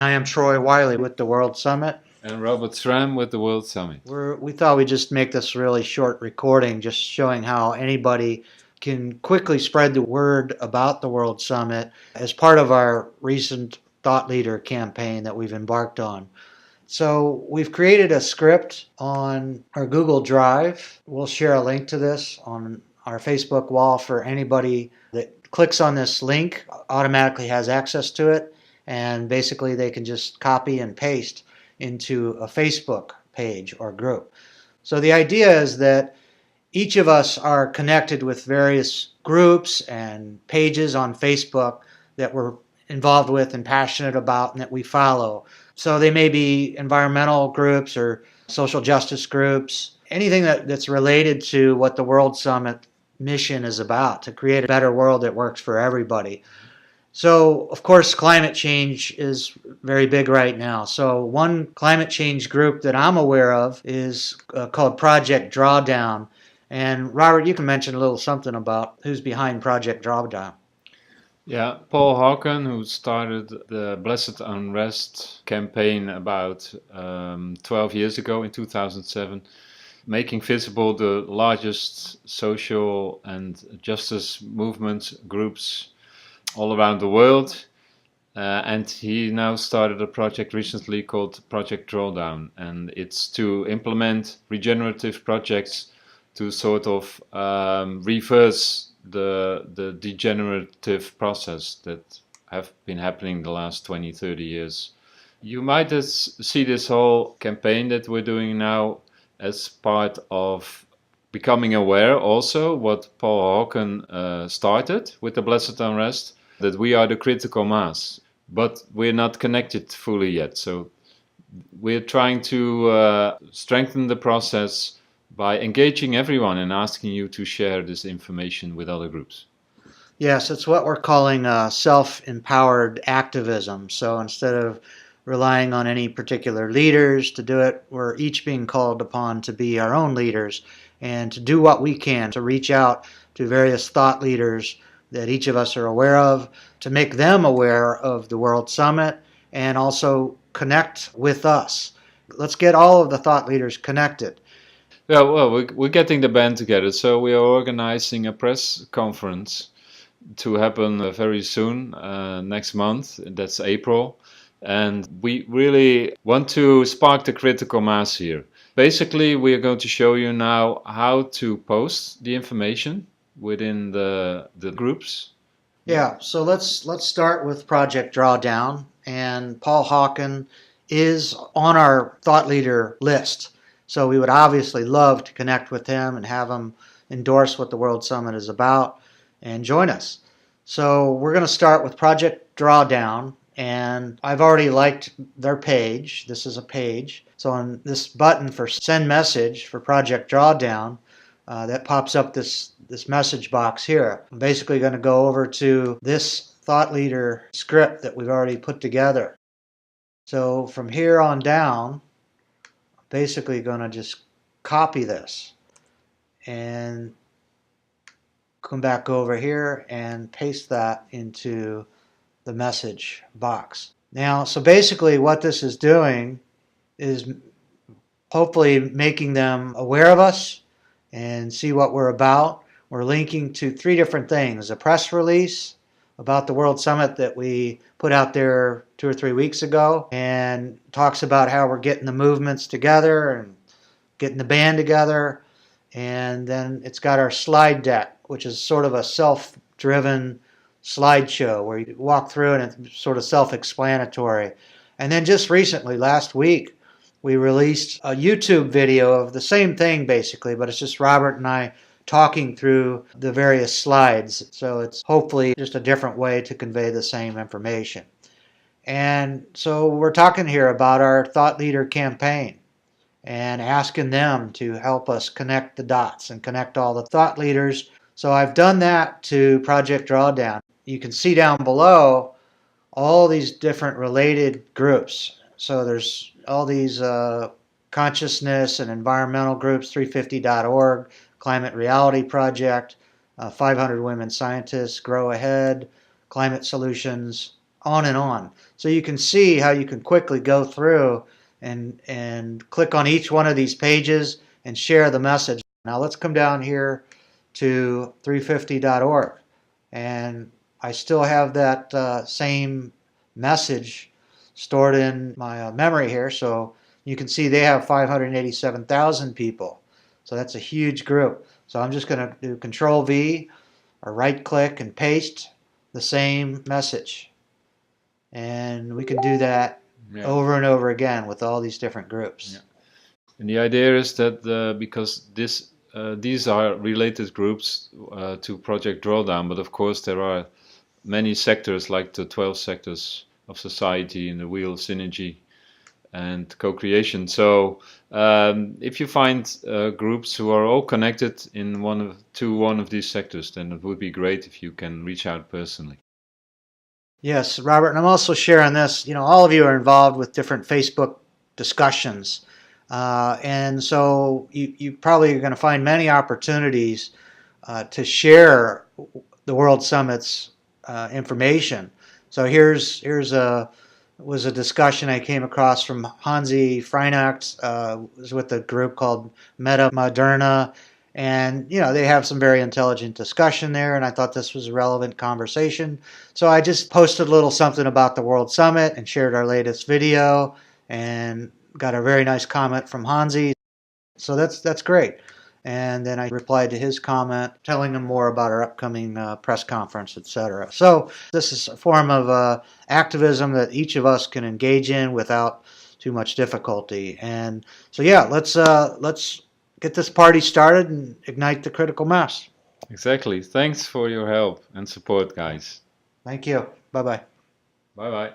I am Troy Wiley with the World Summit. And Robert Schramm with the World Summit. We thought we'd just make this really short recording, just showing how anybody can quickly spread the word about the World Summit as part of our recent thought leader campaign that we've embarked on. So we've created a script on our Google Drive. We'll share a link to this on our Facebook wall for anybody that clicks on this link, automatically has access to it, and basically they can just copy and paste into a Facebook page or group. So the idea is that each of us are connected with various groups and pages on Facebook that we're involved with and passionate about and that we follow. So they may be environmental groups or social justice groups, anything that's related to what the World Summit mission is about, to create a better world that works for everybody. So, of course, climate change is very big right now. So one climate change group that I'm aware of is called Project Drawdown. And Robert, you can mention a little something about who's behind Project Drawdown. Yeah, Paul Hawken, who started the Blessed Unrest campaign about 12 years ago in 2007, making visible the largest social and justice movement groups all around the world. And he now started a project recently called Project Drawdown, and it's to implement regenerative projects to sort of reverse the degenerative process that have been happening the last 20, 30 years. You might see this whole campaign that we're doing now as part of becoming aware also what Paul Hawken started with the Blessed Unrest, that we are the critical mass, but we're not connected fully yet. So we're trying to strengthen the process by engaging everyone and asking you to share this information with other groups. Yes, it's what we're calling self-empowered activism. So instead of relying on any particular leaders to do it, we're each being called upon to be our own leaders and to do what we can to reach out to various thought leaders that each of us are aware of, to make them aware of the World Summit and also connect with us. Let's get all of the thought leaders connected. Yeah, well, we're getting the band together, so we are organizing a press conference to happen very soon, next month. That's April. And we really want to spark the critical mass here. Basically, we are going to show you now how to post the information within the groups. Yeah, so let's start with Project Drawdown, and Paul Hawken is on our thought leader list. So we would obviously love to connect with him and have him endorse what the World Summit is about and join us. So we're going to start with Project Drawdown, and I've already liked their page. This is a page. So on this button for send message for Project Drawdown, that pops up this message box here. I'm basically going to go over to this thought leader script that we've already put together. So from here on down, I'm basically going to just copy this and come back over here and paste that into the message box. Now, so basically what this is doing is hopefully making them aware of us and see what we're about. We're linking to 3 different things: a press release about the World Summit that we put out there 2 or 3 weeks ago, and talks about how we're getting the movements together and getting the band together. And then it's got our slide deck, which is sort of a self-driven slideshow where you walk through and it's sort of self-explanatory. And then just recently, last week, we released a YouTube video of the same thing basically, but it's just Robert and I talking through the various slides. So it's hopefully just a different way to convey the same information. And so we're talking here about our thought leader campaign and asking them to help us connect the dots and connect all the thought leaders. So I've done that to Project Drawdown. You can see down below all these different related groups. So there's all these consciousness and environmental groups: 350.org, Climate Reality Project, 500 Women Scientists, Grow Ahead, Climate Solutions, on and on. So you can see how you can quickly go through and click on each one of these pages and share the message. Now let's come down here to 350.org, and I still have that same message stored in my memory here. So you can see they have 587,000 people. So that's a huge group. So I'm just going to do Control V or right click and paste the same message. And we can do that Yeah. over and over again with all these different groups. Yeah. And the idea is that because these are related groups to Project Drawdown, but of course there are many sectors like the 12 sectors of society and the wheel synergy and co-creation. So if you find groups who are all connected in one of these sectors, then it would be great if you can reach out personally. Yes, Robert, and I'm also sharing this. All of you are involved with different Facebook discussions. And so you probably are going to find many opportunities to share the World Summit's information. So here's was a discussion I came across from Hansi Freinacht, was with a group called Meta Moderna, and they have some very intelligent discussion there, and I thought this was a relevant conversation. So I just posted a little something about the World Summit and shared our latest video, and got a very nice comment from Hansi. So that's great. And then I replied to his comment, telling him more about our upcoming press conference, etc. So this is a form of activism that each of us can engage in without too much difficulty. And so yeah, let's get this party started and ignite the critical mass. Exactly. Thanks for your help and support, guys. Thank you. Bye bye. Bye bye.